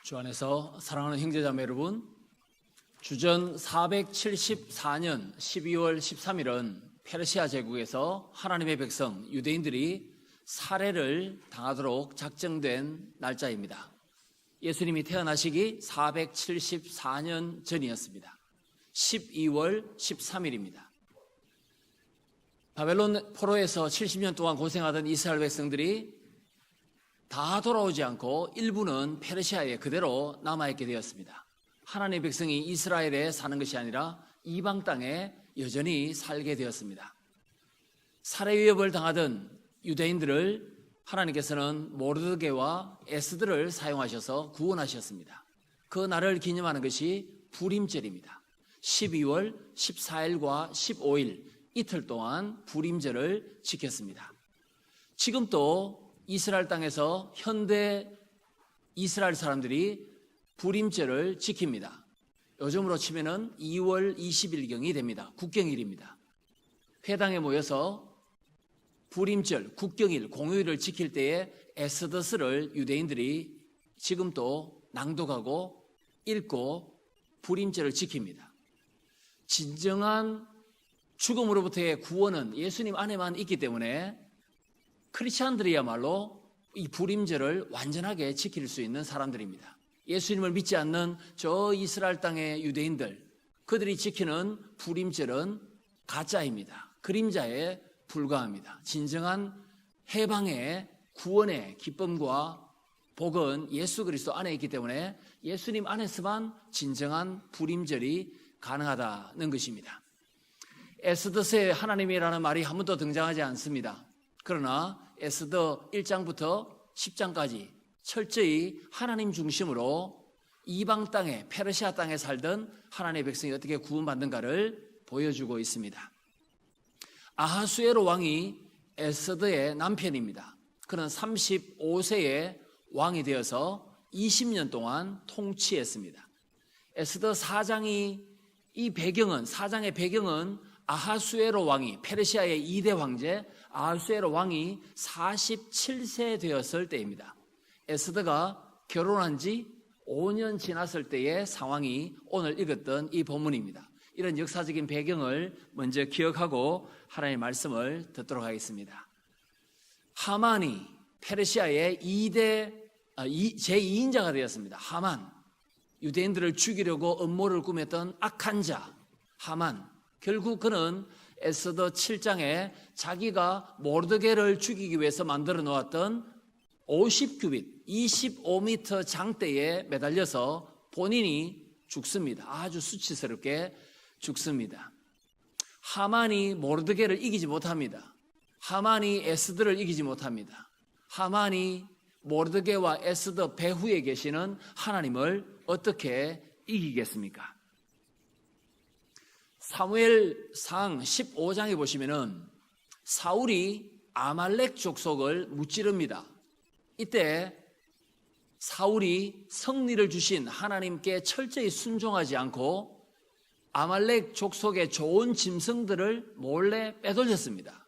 주 안에서 사랑하는 형제자매 여러분, 주전 474년 12월 13일은 페르시아 제국에서 하나님의 백성 유대인들이 살해를 당하도록 작정된 날짜입니다. 예수님이 태어나시기 474년 전이었습니다. 12월 13일입니다. 바벨론 포로에서 70년 동안 고생하던 이스라엘 백성들이 다 돌아오지 않고 일부는 페르시아에 그대로 남아있게 되었습니다. 하나님의 백성이 이스라엘에 사는 것이 아니라 이방 땅에 여전히 살게 되었습니다. 살해 위협을 당하던 유대인들을 하나님께서는 모르드게와 에스더를 사용하셔서 구원하셨습니다. 그 날을 기념하는 것이 부림절입니다. 12월 14일과 15일 이틀 동안 부림절을 지켰습니다. 지금 또 이스라엘 땅에서 현대 이스라엘 사람들이 부림절을 지킵니다. 요즘으로 치면은 2월 20일경이 됩니다. 국경일입니다. 회당에 모여서 부림절, 국경일, 공휴일을 지킬 때에 에스더스를 유대인들이 지금 또 낭독하고 읽고 부림절을 지킵니다. 진정한 죽음으로부터의 구원은 예수님 안에만 있기 때문에 크리스찬들이야말로 이 부림절을 완전하게 지킬 수 있는 사람들입니다. 예수님을 믿지 않는 저 이스라엘 땅의 유대인들, 그들이 지키는 부림절은 가짜입니다. 그림자에 불과합니다. 진정한 해방의 구원의 기쁨과 복은 예수 그리스도 안에 있기 때문에 예수님 안에서만 진정한 부림절이 가능하다는 것입니다. 에스더서에 하나님이라는 말이 한 번도 등장하지 않습니다. 그러나 에스더 1장부터 10장까지 철저히 하나님 중심으로 이방 땅에, 페르시아 땅에 살던 하나님의 백성이 어떻게 구원받는가를 보여주고 있습니다. 아하수에로 왕이 에스더의 남편입니다. 그는 35세의 왕이 되어서 20년 동안 통치했습니다. 에스더 4장의 배경은 아하수에로 왕이, 페르시아의 2대 황제 아하수에로 왕이 47세 되었을 때입니다. 에스더가 결혼한 지 5년 지났을 때의 상황이 오늘 읽었던 이 본문입니다. 이런 역사적인 배경을 먼저 기억하고 하나님의 말씀을 듣도록 하겠습니다. 하만이 페르시아의 제2인자가 되었습니다. 하만, 유대인들을 죽이려고 음모를 꾸몄던 악한 자 하만, 결국 그는 에스더 7장에 자기가 모르드게를 죽이기 위해서 만들어 놓았던 50규빗, 25m 장대에 매달려서 본인이 죽습니다. 아주 수치스럽게 죽습니다. 하만이 모르드게를 이기지 못합니다. 하만이 에스더를 이기지 못합니다. 하만이 모르드게와 에스더 배후에 계시는 하나님을 어떻게 이기겠습니까? 사무엘상 15장에 보시면은 사울이 아말렉 족속을 무찌릅니다. 이때 사울이 승리를 주신 하나님께 철저히 순종하지 않고 아말렉 족속의 좋은 짐승들을 몰래 빼돌렸습니다.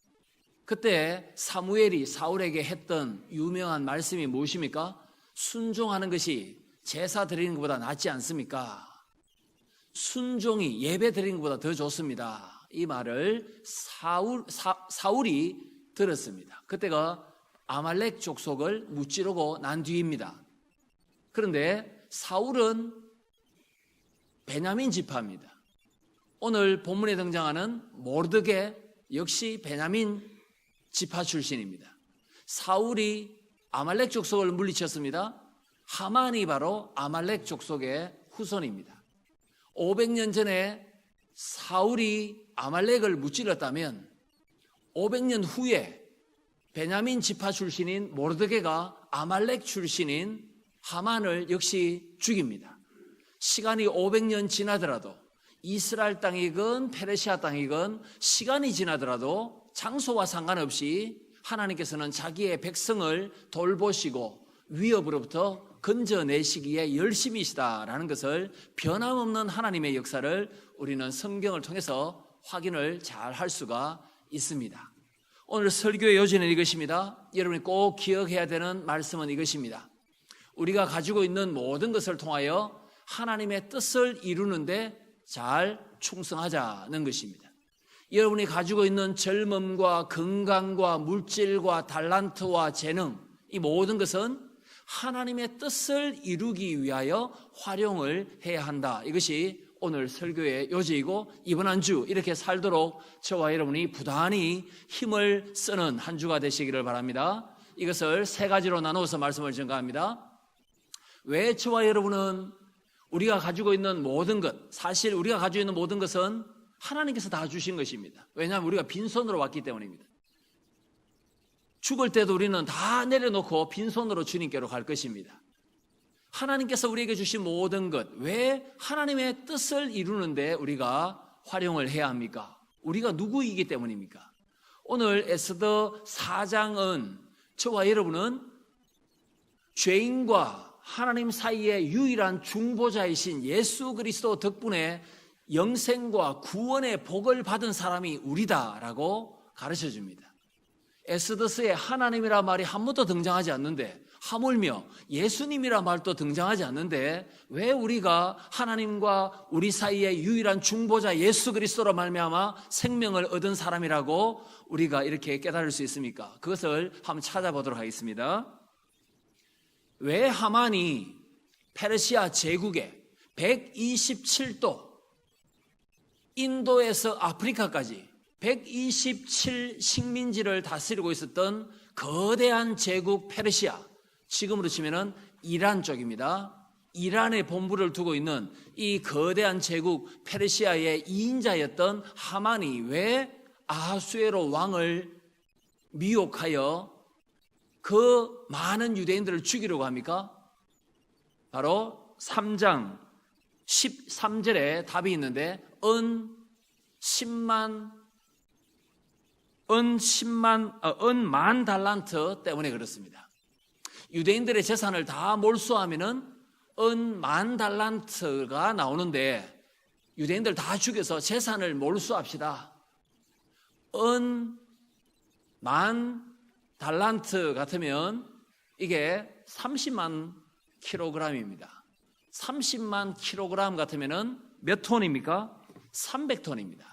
그때 사무엘이 사울에게 했던 유명한 말씀이 무엇입니까? 순종하는 것이 제사 드리는 것보다 낫지 않습니까? 순종이 예배 드리는 것보다 더 좋습니다. 이 말을 사울이 들었습니다. 그때가 아말렉 족속을 무찌르고 난 뒤입니다. 그런데 사울은 베냐민 지파입니다. 오늘 본문에 등장하는 모르드게 역시 베냐민 지파 출신입니다. 사울이 아말렉 족속을 물리쳤습니다. 하만이 바로 아말렉 족속의 후손입니다. 500년 전에 사울이 아말렉을 무찔렀다면 500년 후에 베냐민 지파 출신인 모르드게가 아말렉 출신인 하만을 역시 죽입니다. 시간이 500년 지나더라도 이스라엘 땅이건 페르시아 땅이건 시간이 지나더라도 장소와 상관없이 하나님께서는 자기의 백성을 돌보시고 위협으로부터 건져내시기에 열심이시다라는 것을 변함없는 하나님의 역사를 우리는 성경을 통해서 확인을 잘 할 수가 있습니다. 오늘 설교의 요지는 이것입니다. 여러분이 꼭 기억해야 되는 말씀은 이것입니다. 우리가 가지고 있는 모든 것을 통하여 하나님의 뜻을 이루는데 잘 충성하자는 것입니다. 여러분이 가지고 있는 젊음과 건강과 물질과 달란트와 재능, 이 모든 것은 하나님의 뜻을 이루기 위하여 활용을 해야 한다. 이것이 오늘 설교의 요지이고 이번 한 주 이렇게 살도록 저와 여러분이 부단히 힘을 쓰는 한 주가 되시기를 바랍니다. 이것을 세 가지로 나누어서 말씀을 전가합니다. 왜 저와 여러분은 우리가 가지고 있는 모든 것, 사실 우리가 가지고 있는 모든 것은 하나님께서 다 주신 것입니다. 왜냐하면 우리가 빈손으로 왔기 때문입니다. 죽을 때도 우리는 다 내려놓고 빈손으로 주님께로 갈 것입니다. 하나님께서 우리에게 주신 모든 것, 왜 하나님의 뜻을 이루는데 우리가 활용을 해야 합니까? 우리가 누구이기 때문입니까? 오늘 에스더 4장은 저와 여러분은 죄인과 하나님 사이의 유일한 중보자이신 예수 그리스도 덕분에 영생과 구원의 복을 받은 사람이 우리다라고 가르쳐 줍니다. 에스더서에 하나님이라 말이 한 번도 등장하지 않는데, 하물며 예수님이라 말도 등장하지 않는데 왜 우리가 하나님과 우리 사이의 유일한 중보자 예수 그리스도로 말미암아 생명을 얻은 사람이라고 우리가 이렇게 깨달을 수 있습니까? 그것을 한번 찾아보도록 하겠습니다. 왜 하만이 페르시아 제국의 127도 인도에서 아프리카까지 127 식민지를 다스리고 있었던 거대한 제국 페르시아, 지금으로 치면은 이란 쪽입니다. 이란에 본부를 두고 있는 이 거대한 제국 페르시아의 2인자였던 하만이 왜 아하수에로 왕을 미혹하여 그 많은 유대인들을 죽이려고 합니까? 바로 3장 13절에 답이 있는데 은 10만 달란트 때문에 그렇습니다. 유대인들의 재산을 다 몰수하면은 은 10,000 달란트가 나오는데 유대인들 다 죽여서 재산을 몰수합시다. 은 10,000 달란트 같으면 이게 30만 킬로그램입니다. 30만 킬로그램 같으면은 몇 톤입니까? 300톤입니다.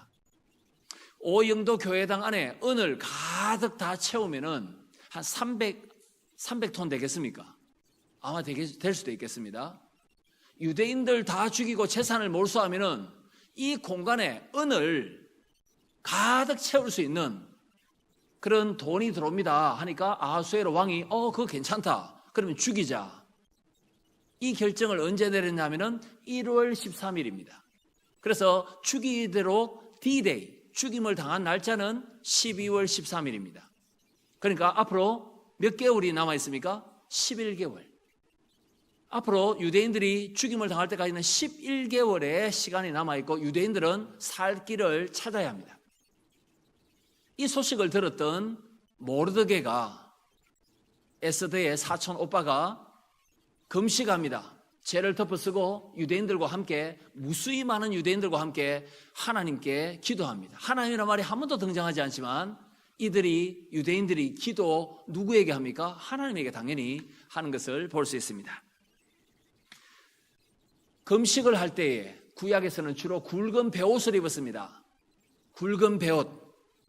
오영도 교회당 안에 은을 가득 다 채우면은 한 300톤 되겠습니까? 아마 될 수도 있겠습니다. 유대인들 다 죽이고 재산을 몰수하면은 이 공간에 은을 가득 채울 수 있는 그런 돈이 들어옵니다 하니까 아하수에로 왕이 그거 괜찮다. 그러면 죽이자. 이 결정을 언제 내렸냐면은 1월 13일입니다. 그래서 죽이도록 D-Day, 죽임을 당한 날짜는 12월 13일입니다. 그러니까 앞으로 몇 개월이 남아 있습니까? 11개월. 앞으로 유대인들이 죽임을 당할 때까지는 11개월의 시간이 남아 있고 유대인들은 살 길을 찾아야 합니다. 이 소식을 들었던 모르드게가 에스더의 사촌 오빠가 금식합니다. 죄를 덮어쓰고 유대인들과 함께 무수히 많은 유대인들과 함께 하나님께 기도합니다. 하나님이라는 말이 한 번도 등장하지 않지만 유대인들이 기도 누구에게 합니까? 하나님에게 당연히 하는 것을 볼 수 있습니다. 금식을 할 때에 구약에서는 주로 굵은 베옷을 입었습니다. 굵은 베옷,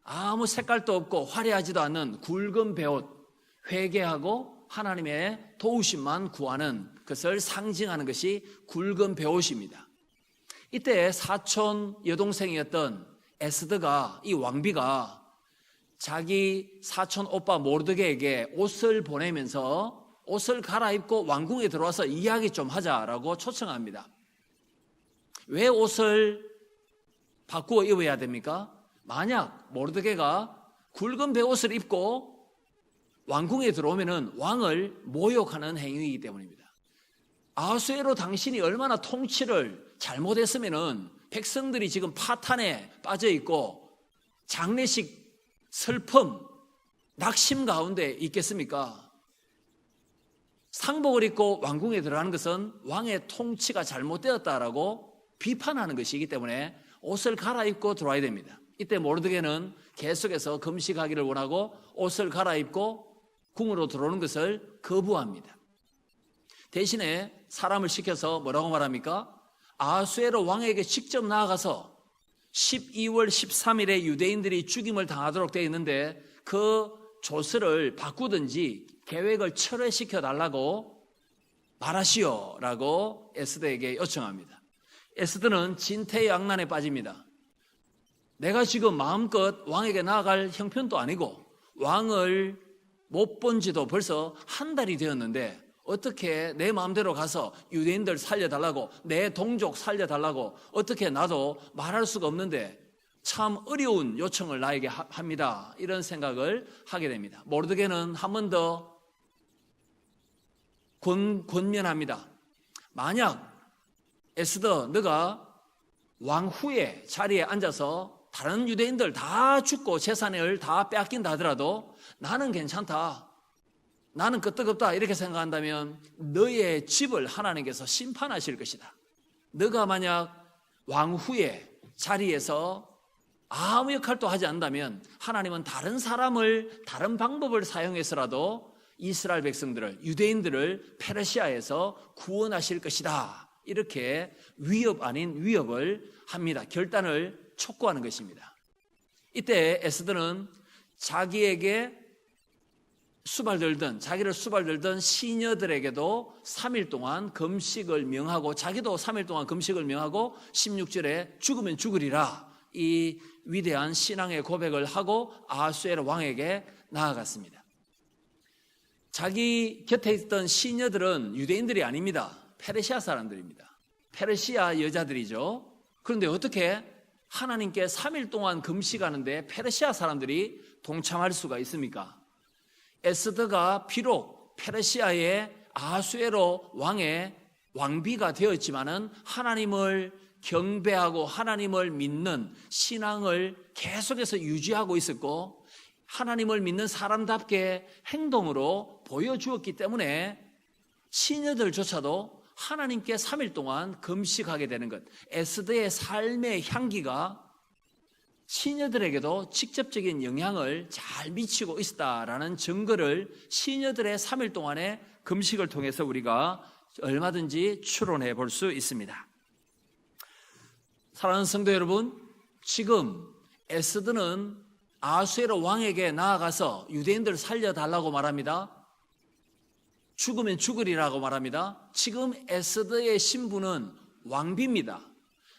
아무 색깔도 없고 화려하지도 않는 굵은 베옷, 회개하고 하나님의 도우심만 구하는 것을 상징하는 것이 굵은 베옷입니다. 이때 사촌 여동생이었던 에스더가, 이 왕비가 자기 사촌 오빠 모르드게에게 옷을 보내면서 옷을 갈아입고 왕궁에 들어와서 이야기 좀 하자라고 초청합니다. 왜 옷을 바꾸어 입어야 됩니까? 만약 모르드게가 굵은 베옷을 입고 왕궁에 들어오면은 왕을 모욕하는 행위이기 때문입니다. 아하수에로 당신이 얼마나 통치를 잘못했으면은 백성들이 지금 파탄에 빠져 있고 장례식, 슬픔, 낙심 가운데 있겠습니까? 상복을 입고 왕궁에 들어가는 것은 왕의 통치가 잘못되었다라고 비판하는 것이기 때문에 옷을 갈아입고 들어와야 됩니다. 이때 모르드게는 계속해서 금식하기를 원하고 옷을 갈아입고 궁으로 들어오는 것을 거부합니다. 대신에 사람을 시켜서 뭐라고 말합니까? 아하수에로 왕에게 직접 나아가서 12월 13일에 유대인들이 죽임을 당하도록 되어 있는데 그 조서를 바꾸든지 계획을 철회시켜 달라고 말하시오라고 에스더에게 요청합니다. 에스더는 진퇴양난에 빠집니다. 내가 지금 마음껏 왕에게 나아갈 형편도 아니고 왕을 못 본 지도 벌써 한 달이 되었는데 어떻게 내 마음대로 가서 유대인들 살려달라고, 내 동족 살려달라고 어떻게 나도 말할 수가 없는데 참 어려운 요청을 나에게 합니다. 이런 생각을 하게 됩니다. 모르드게는 한 번 더 권면합니다. 만약 에스더 너가 왕 후에 자리에 앉아서 다른 유대인들 다 죽고 재산을 다 빼앗긴다 하더라도 나는 괜찮다, 나는 끄떡없다 이렇게 생각한다면 너의 집을 하나님께서 심판하실 것이다. 너가 만약 왕 후에 자리에서 아무 역할도 하지 않는다면 하나님은 다른 사람을 다른 방법을 사용해서라도 이스라엘 백성들을, 유대인들을 페르시아에서 구원하실 것이다. 이렇게 위협 아닌 위협을 합니다. 결단을 촉구하는 것입니다. 이때 에스더는 자기를 수발들던 시녀들에게도 3일 동안 금식을 명하고 자기도 3일 동안 금식을 명하고 16절에 죽으면 죽으리라 이 위대한 신앙의 고백을 하고 아하수에로 왕에게 나아갔습니다. 자기 곁에 있던 시녀들은 유대인들이 아닙니다. 페르시아 사람들입니다. 페르시아 여자들이죠. 그런데 어떻게 하나님께 3일 동안 금식하는데 페르시아 사람들이 동참할 수가 있습니까? 에스더가 비록 페르시아의 아하수에로 왕의 왕비가 되었지만은 하나님을 경배하고 하나님을 믿는 신앙을 계속해서 유지하고 있었고 하나님을 믿는 사람답게 행동으로 보여주었기 때문에 시녀들조차도 하나님께 3일 동안 금식하게 되는 것, 에스더의 삶의 향기가 시녀들에게도 직접적인 영향을 잘 미치고 있다라는 증거를 시녀들의 3일 동안의 금식을 통해서 우리가 얼마든지 추론해 볼 수 있습니다. 사랑하는 성도 여러분, 지금 에스더는 아하수에로 왕에게 나아가서 유대인들을 살려달라고 말합니다. 죽으면 죽으리라고 말합니다. 지금 에스더의 신분은 왕비입니다.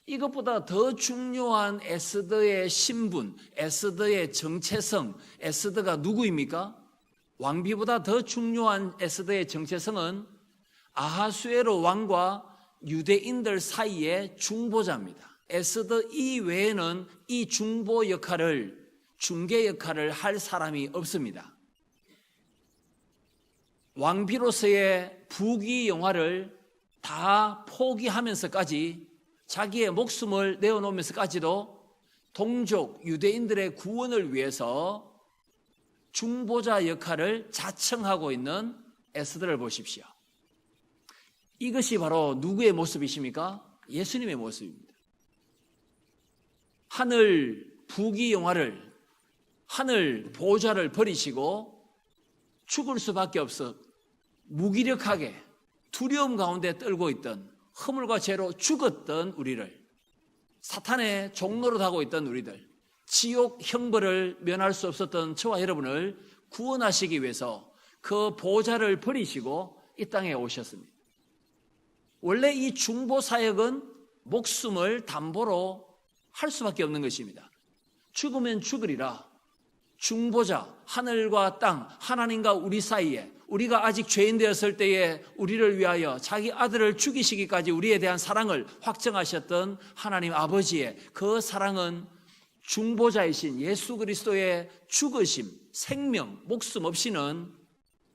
이것보다 더 중요한 에스더의 신분, 에스더의 정체성, 에스더가 누구입니까? 왕비보다 더 중요한 에스더의 정체성은 아하수에로 왕과 유대인들 사이의 중보자입니다. 에스더 이외에는 이 중보 역할을, 중개 역할을 할 사람이 없습니다. 왕비로서의 부귀 영화를 다 포기하면서까지 자기의 목숨을 내어놓으면서까지도 동족 유대인들의 구원을 위해서 중보자 역할을 자청하고 있는 에스더를 보십시오. 이것이 바로 누구의 모습이십니까? 예수님의 모습입니다. 하늘 부귀 영화를, 하늘 보좌를 버리시고 죽을 수밖에 없어 무기력하게 두려움 가운데 떨고 있던, 허물과 죄로 죽었던 우리를, 사탄의 종로로 하고 있던 우리들, 지옥 형벌을 면할 수 없었던 저와 여러분을 구원하시기 위해서 그 보좌를 버리시고 이 땅에 오셨습니다. 원래 이 중보 사역은 목숨을 담보로 할 수밖에 없는 것입니다. 죽으면 죽으리라. 중보자, 하늘과 땅, 하나님과 우리 사이에, 우리가 아직 죄인 되었을 때에 우리를 위하여 자기 아들을 죽이시기까지 우리에 대한 사랑을 확정하셨던 하나님 아버지의 그 사랑은 중보자이신 예수 그리스도의 죽으심, 생명, 목숨 없이는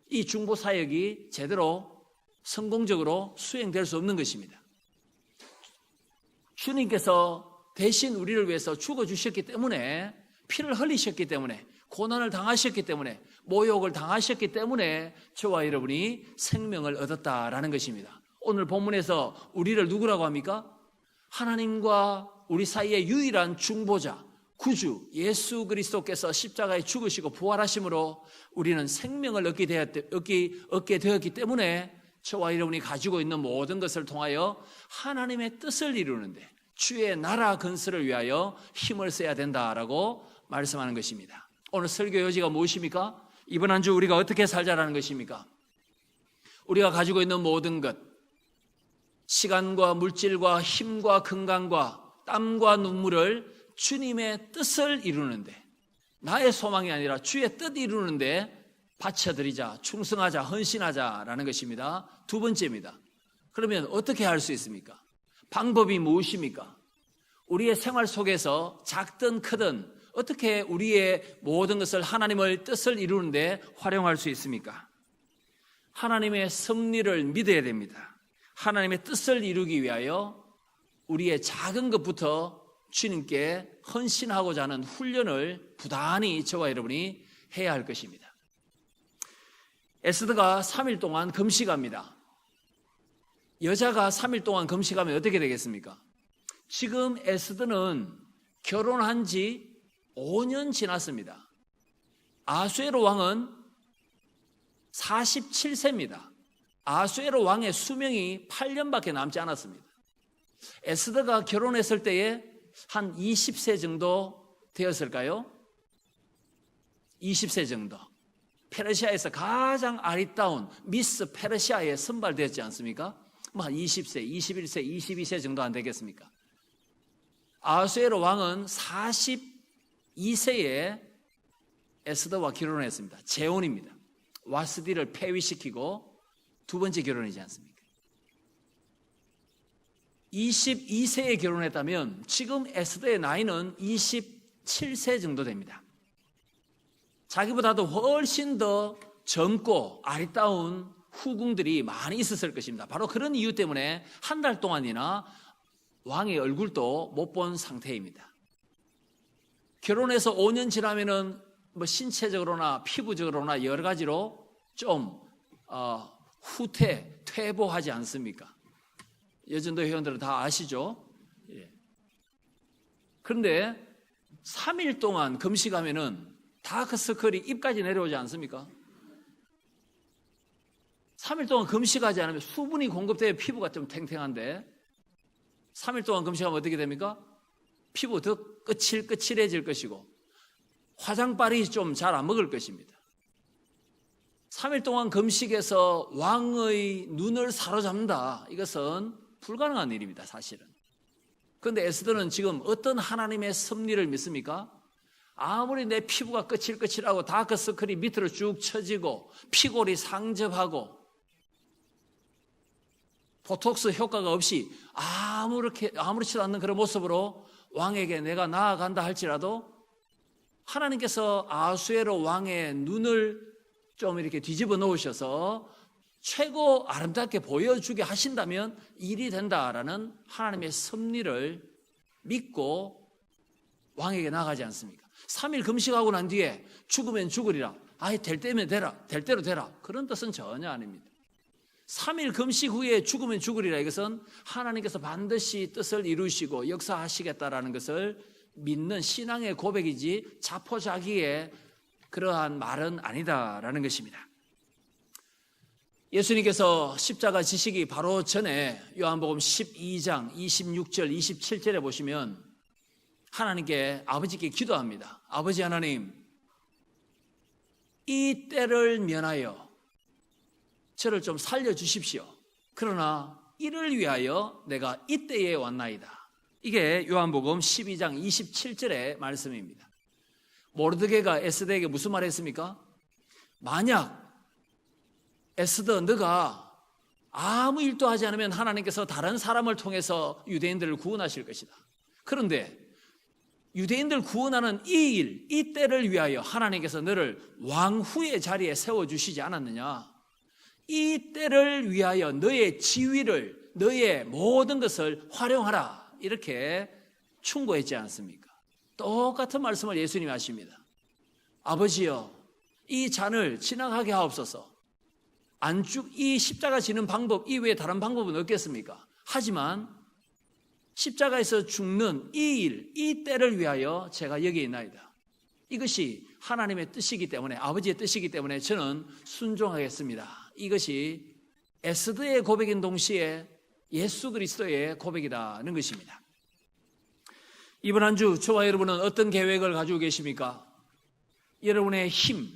이 중보 사역이 제대로 성공적으로 수행될 수 없는 것입니다. 주님께서 대신 우리를 위해서 죽어주셨기 때문에, 피를 흘리셨기 때문에, 고난을 당하셨기 때문에, 모욕을 당하셨기 때문에 저와 여러분이 생명을 얻었다라는 것입니다. 오늘 본문에서 우리를 누구라고 합니까? 하나님과 우리 사이의 유일한 중보자, 구주 예수 그리스도께서 십자가에 죽으시고 부활하심으로 우리는 생명을 얻게 되었기 때문에 저와 여러분이 가지고 있는 모든 것을 통하여 하나님의 뜻을 이루는데 주의 나라 건설을 위하여 힘을 써야 된다라고 말씀하는 것입니다. 오늘 설교 요지가 무엇입니까? 이번 한 주 우리가 어떻게 살자라는 것입니까? 우리가 가지고 있는 모든 것, 시간과 물질과 힘과 건강과 땀과 눈물을 주님의 뜻을 이루는데, 나의 소망이 아니라 주의 뜻 이루는데 바쳐드리자, 충성하자, 헌신하자라는 것입니다. 두 번째입니다. 그러면 어떻게 할 수 있습니까? 방법이 무엇입니까? 우리의 생활 속에서 작든 크든 어떻게 우리의 모든 것을 하나님의 뜻을 이루는데 활용할 수 있습니까? 하나님의 섭리를 믿어야 됩니다. 하나님의 뜻을 이루기 위하여 우리의 작은 것부터 주님께 헌신하고자 하는 훈련을 부단히 저와 여러분이 해야 할 것입니다. 에스더가 3일 동안 금식합니다. 여자가 3일 동안 금식하면 어떻게 되겠습니까? 지금 에스더는 결혼한 지 5년 지났습니다. 아수에로 왕은 47세입니다. 아수에로 왕의 수명이 8년밖에 남지 않았습니다. 에스더가 결혼했을 때에 한 20세 정도 되었을까요? 20세 정도. 페르시아에서 가장 아리따운 미스 페르시아에 선발되었지 않습니까? 한 20세, 21세, 22세 정도 안 되겠습니까? 아수에로 왕은 42세에 에스더와 결혼했습니다. 재혼입니다. 와스디를 폐위시키고 두 번째 결혼이지 않습니까? 22세에 결혼했다면 지금 에스더의 나이는 27세 정도 됩니다. 자기보다도 훨씬 더 젊고 아리따운 후궁들이 많이 있었을 것입니다. 바로 그런 이유 때문에 한 달 동안이나 왕의 얼굴도 못 본 상태입니다. 결혼해서 5년 지나면은 신체적으로나 피부적으로나 여러 가지로 좀 퇴보하지 않습니까? 여전도 회원들은 다 아시죠? 예. 그런데 3일 동안 금식하면은 다크서클이 입까지 내려오지 않습니까? 3일 동안 금식하지 않으면 수분이 공급되어 피부가 좀 탱탱한데 3일 동안 금식하면 어떻게 됩니까? 피부 더 거칠거칠해질 것이고 화장빨이 좀 잘 안 먹을 것입니다. 3일 동안 금식해서 왕의 눈을 사로잡는다. 이것은 불가능한 일입니다, 사실은. 그런데 에스더는 지금 어떤 하나님의 섭리를 믿습니까? 아무리 내 피부가 거칠거칠하고 다크서클이 밑으로 쭉 처지고 피골이 상접하고 보톡스 효과가 없이 아무렇지도 않는 그런 모습으로 왕에게 내가 나아간다 할지라도 하나님께서 아수에로 왕의 눈을 좀 이렇게 뒤집어 놓으셔서 최고 아름답게 보여주게 하신다면 일이 된다라는 하나님의 섭리를 믿고 왕에게 나가지 않습니까? 3일 금식하고 난 뒤에 죽으면 죽으리라. 될 때면 되라. 될 대로 되라. 그런 뜻은 전혀 아닙니다. 3일 금식 후에 죽으면 죽으리라. 이것은 하나님께서 반드시 뜻을 이루시고 역사하시겠다라는 것을 믿는 신앙의 고백이지 자포자기의 그러한 말은 아니다라는 것입니다. 예수님께서 십자가 지시기 바로 전에 요한복음 12장 26절 27절에 보시면 하나님께 아버지께 기도합니다. 아버지 하나님, 이 때를 면하여 저를 좀 살려주십시오. 그러나 이를 위하여 내가 이 때에 왔나이다. 이게 요한복음 12장 27절의 말씀입니다. 모르드게가 에스더에게 무슨 말을 했습니까? 만약 에스더 너가 아무 일도 하지 않으면 하나님께서 다른 사람을 통해서 유대인들을 구원하실 것이다. 그런데 유대인들 구원하는 이 일, 이 때를 위하여 하나님께서 너를 왕후의 자리에 세워주시지 않았느냐? 이 때를 위하여 너의 지위를, 너의 모든 것을 활용하라. 이렇게 충고했지 않습니까? 똑같은 말씀을 예수님이 하십니다. 아버지여, 이 잔을 지나가게 하옵소서. 이 십자가 지는 방법 이외에 다른 방법은 없겠습니까? 하지만 십자가에서 죽는 이 일, 이 때를 위하여 제가 여기에 있나이다. 이것이 하나님의 뜻이기 때문에, 아버지의 뜻이기 때문에 저는 순종하겠습니다. 이것이 에스더의 고백인 동시에 예수 그리스도의 고백이라는 것입니다. 이번 한 주 저와 여러분은 어떤 계획을 가지고 계십니까? 여러분의 힘,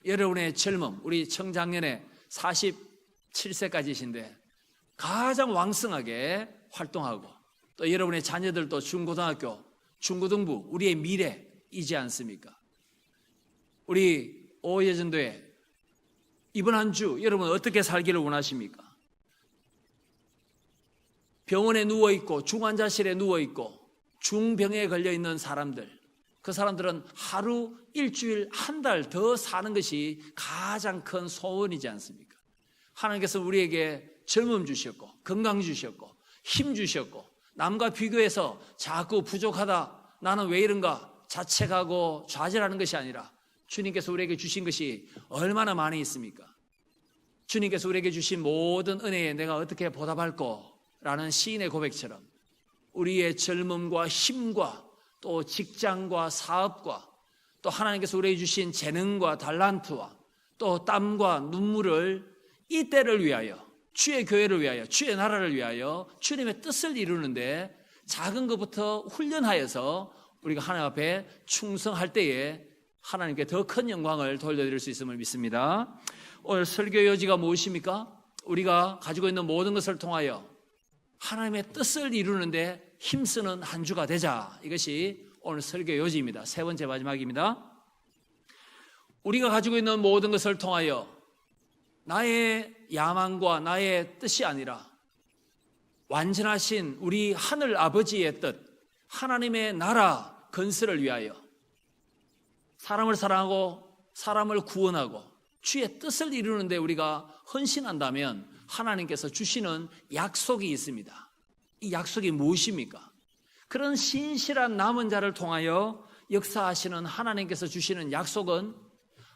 여러분의 젊음, 우리 청장년에 47세까지신데 가장 왕성하게 활동하고, 또 여러분의 자녀들도 중고등학교, 중고등부, 우리의 미래이지 않습니까? 우리 오예전도회 이번 한 주 여러분 어떻게 살기를 원하십니까? 병원에 누워있고 중환자실에 누워있고 중병에 걸려있는 사람들, 그 사람들은 하루, 일주일, 한 달 더 사는 것이 가장 큰 소원이지 않습니까? 하나님께서 우리에게 젊음 주셨고 건강 주셨고 힘 주셨고, 남과 비교해서 자꾸 부족하다, 나는 왜 이런가 자책하고 좌절하는 것이 아니라 주님께서 우리에게 주신 것이 얼마나 많이 있습니까? 주님께서 우리에게 주신 모든 은혜에 내가 어떻게 보답할꼬? 라는 시인의 고백처럼 우리의 젊음과 힘과 또 직장과 사업과 또 하나님께서 우리에게 주신 재능과 달란트와 또 땀과 눈물을 이 때를 위하여, 주의 교회를 위하여, 주의 나라를 위하여 주님의 뜻을 이루는데 작은 것부터 훈련하여서 우리가 하나님 앞에 충성할 때에 하나님께 더 큰 영광을 돌려드릴 수 있음을 믿습니다. 오늘 설교 요지가 무엇입니까? 우리가 가지고 있는 모든 것을 통하여 하나님의 뜻을 이루는데 힘쓰는 한 주가 되자. 이것이 오늘 설교 요지입니다. 세 번째 마지막입니다. 우리가 가지고 있는 모든 것을 통하여 나의 야망과 나의 뜻이 아니라 완전하신 우리 하늘 아버지의 뜻, 하나님의 나라 건설을 위하여 사람을 사랑하고 사람을 구원하고 주의 뜻을 이루는데 우리가 헌신한다면 하나님께서 주시는 약속이 있습니다. 이 약속이 무엇입니까? 그런 신실한 남은 자를 통하여 역사하시는 하나님께서 주시는 약속은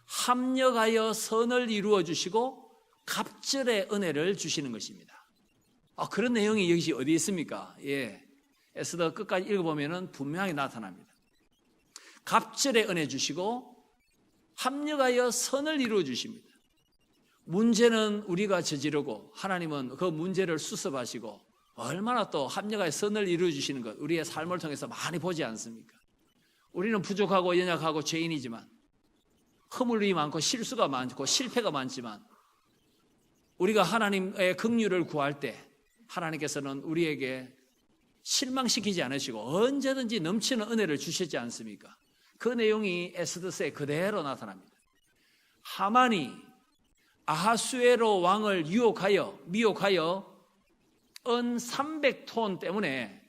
합력하여 선을 이루어 주시고 갑절의 은혜를 주시는 것입니다. 그런 내용이 여기 어디 있습니까? 에스더 끝까지 읽어보면 분명히 나타납니다. 갑절의 은혜 주시고 합력하여 선을 이루어 주십니다. 문제는 우리가 저지르고 하나님은 그 문제를 수습하시고 얼마나 또 합력하여 선을 이루어 주시는 것, 우리의 삶을 통해서 많이 보지 않습니까? 우리는 부족하고 연약하고 죄인이지만, 허물이 많고 실수가 많고 실패가 많지만, 우리가 하나님의 긍휼을 구할 때 하나님께서는 우리에게 실망시키지 않으시고 언제든지 넘치는 은혜를 주시지 않습니까? 그 내용이 에스더서에 그대로 나타납니다. 하만이 아하수에로 왕을 미혹하여 은 300톤 때문에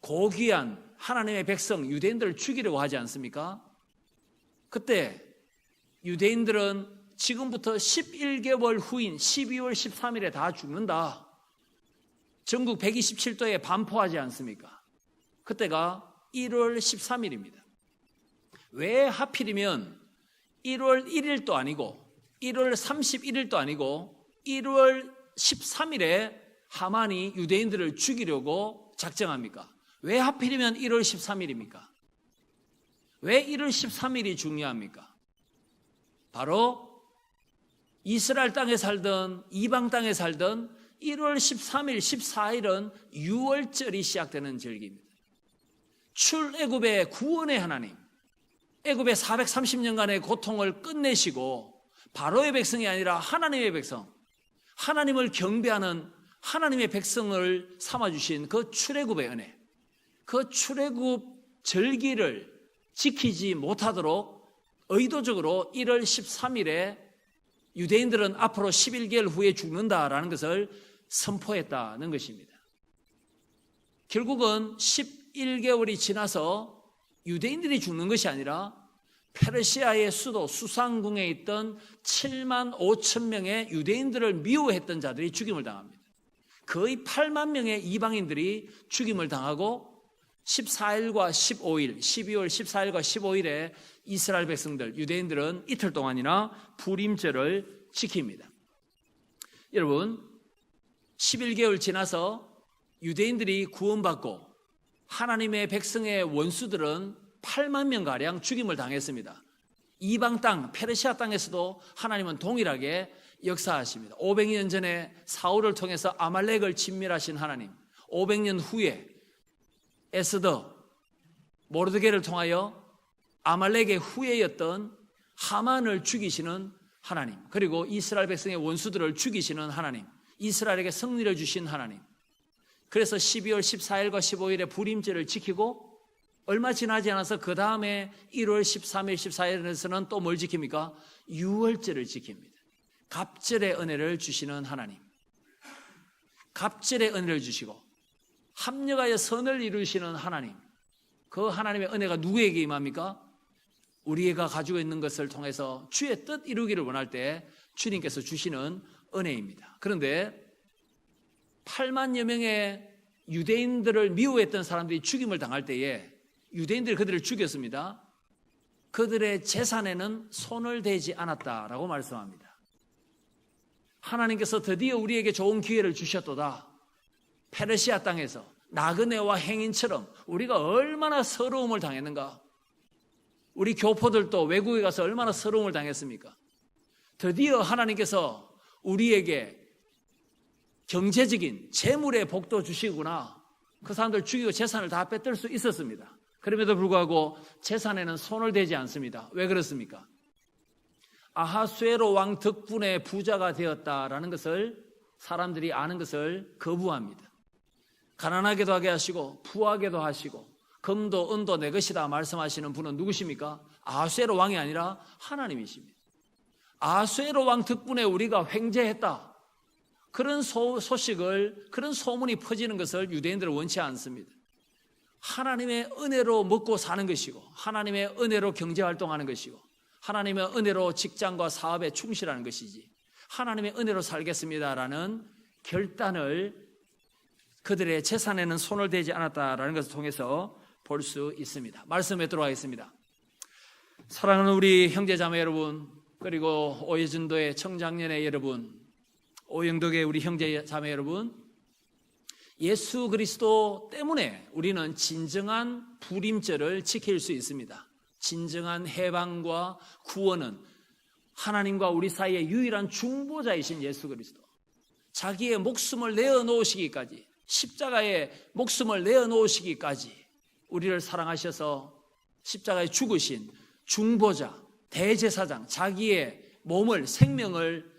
고귀한 하나님의 백성 유대인들을 죽이려고 하지 않습니까? 그때 유대인들은 지금부터 11개월 후인 12월 13일에 다 죽는다. 전국 127도에 반포하지 않습니까? 그때가 1월 13일입니다. 왜 하필이면 1월 1일도 아니고 1월 31일도 아니고 1월 13일에 하만이 유대인들을 죽이려고 작정합니까? 왜 하필이면 1월 13일입니까? 왜 1월 13일이 중요합니까? 바로 이스라엘 땅에 살던 이방 땅에 살던 1월 13일, 14일은 유월절이 시작되는 절기입니다. 출애굽의 구원의 하나님, 애굽의 430년간의 고통을 끝내시고 바로의 백성이 아니라 하나님의 백성, 하나님을 경배하는 하나님의 백성을 삼아주신 그 출애굽의 은혜, 그 출애굽 절기를 지키지 못하도록 의도적으로 1월 13일에 유대인들은 앞으로 11개월 후에 죽는다라는 것을 선포했다는 것입니다. 결국은 11개월이 지나서 유대인들이 죽는 것이 아니라 페르시아의 수도 수상궁에 있던 7만 5천 명의 유대인들을 미워했던 자들이 죽임을 당합니다. 거의 8만 명의 이방인들이 죽임을 당하고 14일과 15일, 12월 14일과 15일에 이스라엘 백성들, 유대인들은 이틀 동안이나 불임절을 지킵니다. 여러분, 11개월 지나서 유대인들이 구원받고 하나님의 백성의 원수들은 8만 명가량 죽임을 당했습니다. 이방 땅, 페르시아 땅에서도 하나님은 동일하게 역사하십니다. 500년 전에 사울을 통해서 아말렉을 진멸하신 하나님, 500년 후에 에스더, 모르드게를 통하여 아말렉의 후예였던 하만을 죽이시는 하나님, 그리고 이스라엘 백성의 원수들을 죽이시는 하나님, 이스라엘에게 승리를 주신 하나님. 그래서 12월 14일과 15일에 불임절을 지키고 얼마 지나지 않아서 그 다음에 1월 13일, 14일에서는 또 뭘 지킵니까? 유월절을 지킵니다. 갑절의 은혜를 주시는 하나님, 갑절의 은혜를 주시고 합력하여 선을 이루시는 하나님, 그 하나님의 은혜가 누구에게 임합니까? 우리가 가지고 있는 것을 통해서 주의 뜻 이루기를 원할 때 주님께서 주시는 은혜입니다. 그런데 8만여 명의 유대인들을 미워했던 사람들이 죽임을 당할 때에 유대인들이 그들을 죽였습니다. 그들의 재산에는 손을 대지 않았다라고 말씀합니다. 하나님께서 드디어 우리에게 좋은 기회를 주셨도다. 페르시아 땅에서 나그네와 행인처럼 우리가 얼마나 서러움을 당했는가. 우리 교포들도 외국에 가서 얼마나 서러움을 당했습니까? 드디어 하나님께서 우리에게 경제적인 재물의 복도 주시구나. 그 사람들 죽이고 재산을 다 뺏을 수 있었습니다. 그럼에도 불구하고 재산에는 손을 대지 않습니다. 왜 그렇습니까? 아하수에로 왕 덕분에 부자가 되었다라는 것을 사람들이 아는 것을 거부합니다. 가난하게도 하게 하시고 부하게도 하시고 금도 은도 내 것이다 말씀하시는 분은 누구십니까? 아하수에로 왕이 아니라 하나님이십니다. 아하수에로 왕 덕분에 우리가 횡재했다. 그런 소식을, 그런 소문이 퍼지는 것을 유대인들은 원치 않습니다. 하나님의 은혜로 먹고 사는 것이고 하나님의 은혜로 경제활동하는 것이고 하나님의 은혜로 직장과 사업에 충실하는 것이지 하나님의 은혜로 살겠습니다라는 결단을 그들의 재산에는 손을 대지 않았다라는 것을 통해서 볼 수 있습니다. 말씀에 들어가겠습니다. 사랑하는 우리 형제자매 여러분, 그리고 오예준도의 청장년의 여러분, 오영덕의 우리 형제자매 여러분, 예수 그리스도 때문에 우리는 진정한 불임절을 지킬 수 있습니다. 진정한 해방과 구원은 하나님과 우리 사이의 유일한 중보자이신 예수 그리스도, 자기의 목숨을 내어놓으시기까지, 십자가에 목숨을 내어놓으시기까지 우리를 사랑하셔서 십자가에 죽으신 중보자, 대제사장, 자기의 몸을, 생명을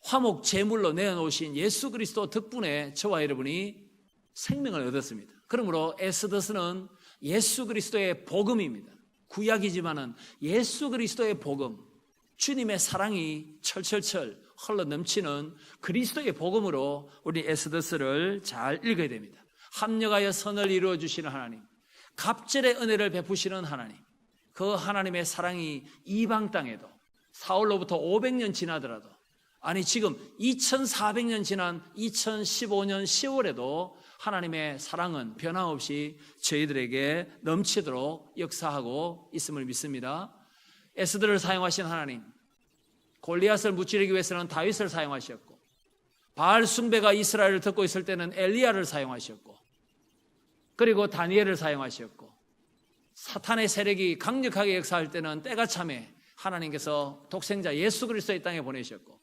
화목 제물로 내어놓으신 예수 그리스도 덕분에 저와 여러분이 생명을 얻었습니다. 그러므로 에스더스는 예수 그리스도의 복음입니다. 구약이지만은 예수 그리스도의 복음, 주님의 사랑이 철철철 흘러 넘치는 그리스도의 복음으로 우리 에스더스를 잘 읽어야 됩니다. 합력하여 선을 이루어 주시는 하나님, 갑절의 은혜를 베푸시는 하나님, 그 하나님의 사랑이 이방 땅에도 사울로부터 500년 지나더라도, 아니 지금 2400년 지난 2015년 10월에도 하나님의 사랑은 변함없이 저희들에게 넘치도록 역사하고 있음을 믿습니다. 에스더를 사용하신 하나님, 골리앗을 무찌르기 위해서는 다윗을 사용하셨고, 바알 숭배가 이스라엘을 듣고 있을 때는 엘리야를 사용하셨고, 그리고 다니엘을 사용하셨고, 사탄의 세력이 강력하게 역사할 때는 때가 참에 하나님께서 독생자 예수 그리스도의 땅에 보내셨고,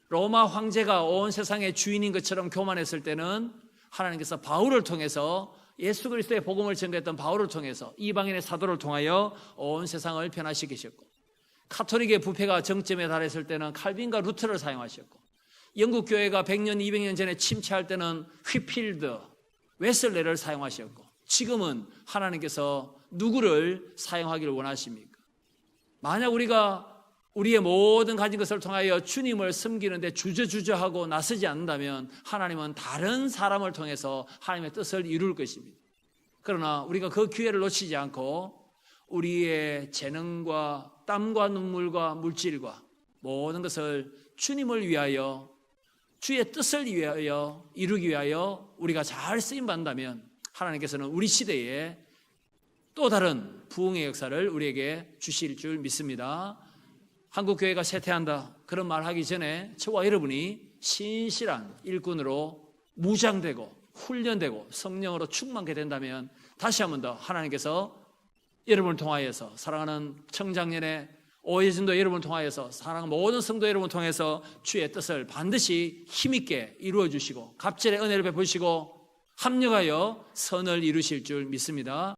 로마 황제가 온 세상의 주인인 것처럼 교만했을 때는 하나님께서 바울을 통해서, 예수 그리스도의 복음을 전개했던 바울을 통해서 이방인의 사도를 통하여 온 세상을 변화시키셨고, 카톨릭의 부패가 정점에 달했을 때는 칼빈과 루터를 사용하셨고, 영국 교회가 100년, 200년 전에 침체할 때는 휘필드, 웨슬레를 사용하셨고, 지금은 하나님께서 누구를 사용하기를 원하십니까? 만약 우리가 우리의 모든 가진 것을 통하여 주님을 섬기는데 주저주저하고 나서지 않는다면 하나님은 다른 사람을 통해서 하나님의 뜻을 이룰 것입니다. 그러나 우리가 그 기회를 놓치지 않고 우리의 재능과 땀과 눈물과 물질과 모든 것을 주님을 위하여, 주의 뜻을 위하여 이루기 위하여 우리가 잘 쓰임받는다면 하나님께서는 우리 시대에 또 다른 부흥의 역사를 우리에게 주실 줄 믿습니다. 한국교회가 쇠퇴한다, 그런 말 하기 전에 저와 여러분이 신실한 일꾼으로 무장되고 훈련되고 성령으로 충만하게 된다면 다시 한 번 더 하나님께서 여러분을 통하여서 사랑하는 청장년의 오해진도 여러분을 통하여서 사랑하는 모든 성도 여러분을 통해서 주의 뜻을 반드시 힘있게 이루어 주시고 갑절의 은혜를 베푸시고 합력하여 선을 이루실 줄 믿습니다.